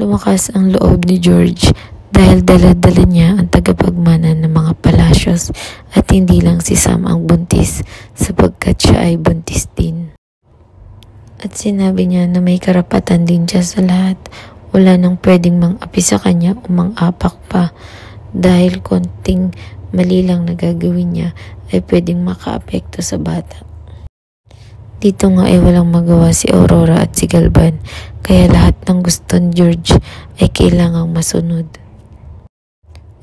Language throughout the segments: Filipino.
Lumakas ang loob ni George dahil dala-dala niya ang tagapagmana ng mga palasyos at hindi lang si Sam ang buntis sapagkat siya ay buntis din. At sinabi niya na may karapatan din siya sa lahat. Wala nang pwedeng mang-api sa kanya o mang-apak pa dahil konting mali lang na gagawin niya ay pwedeng makaapekto sa bata. Dito nga ay walang magawa si Aurora at si Galvan, kaya lahat ng gusto ni George ay kailangang masunod.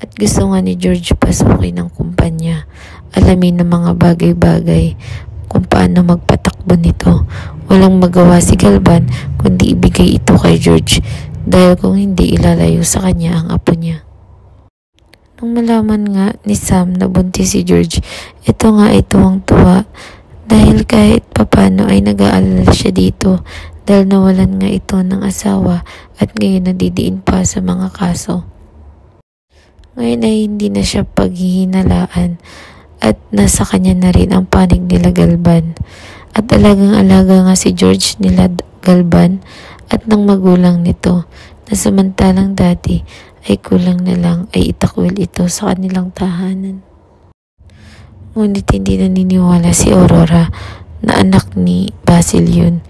At gusto nga ni George pasukin ng kumpanya, alamin ng mga bagay-bagay kung paano magpatakbo nito. Walang magawa si Galvan kundi ibigay ito kay George dahil kung hindi ilalayo sa kanya ang apo niya. Nung malaman nga ni Sam na buntis si George, ito nga ay tuwang-tuwa dahil kahit papano ay nag-aalala siya dito dahil nawalan nga ito ng asawa at ngayon nadidiin pa sa mga kaso. Ngayon ay hindi na siya paghihinalaan at nasa kanya na rin ang panig nila Galvan. At alagang-alaga nga si George nila Galvan at ng magulang nito na samantalang dati ay kulang na lang ay itakwil ito sa kanilang tahanan. Ngunit hindi naniniwala si Aurora na anak ni Basil yun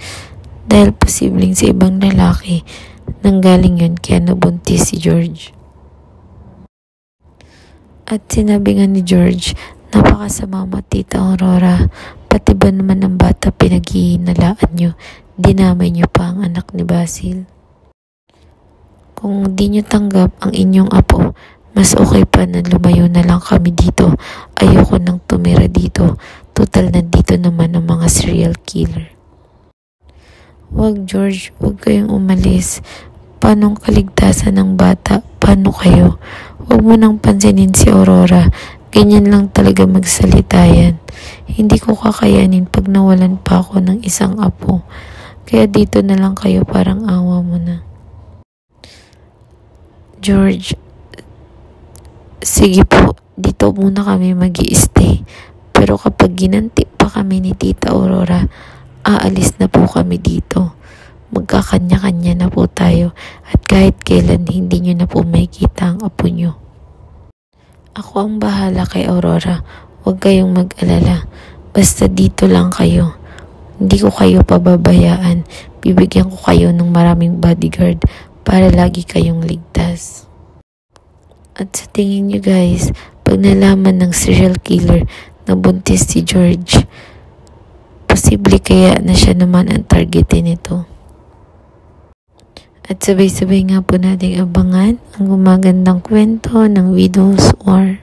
dahil posibleng sa ibang lalaki nanggaling yun kaya nabuntis si George. At sinabi nga ni George, napakasama mo Tita Aurora, pati ba naman ng bata pinaghihinalaan nyo, dinamay nyo pa ang anak ni Basil. Kung di nyo tanggap ang inyong apo, mas okay pa na lumayo na lang kami dito. Ayoko nang tumira dito. Total nandito naman ang mga serial killer. Wag George, wag kayong umalis. Paano kaligtasan ng bata? Paano kayo? Wag mo nang pansinin si Aurora. Ganyan lang talaga magsalita yan. Hindi ko kakayanin pag nawalan pa ako ng isang apo. Kaya dito na lang kayo, parang awa mo na. George, sige po, dito muna kami mag-i-stay. Pero kapag ginanti pa kami ni Tita Aurora, aalis na po kami dito. Magkakanya-kanya na po tayo at kahit kailan hindi nyo na po makikita ang apo nyo. Ako ang bahala kay Aurora. Huwag kayong mag-alala. Basta dito lang kayo. Hindi ko kayo pababayaan. Bibigyan ko kayo ng maraming bodyguard para lagi kayong ligtas. At sa tingin nyo guys, pag nalaman ng serial killer na buntis si George, posible kaya na siya naman ang targetin nito. At sabay-sabay nga po nating abangan ang gumagandang kwento ng Widow's War.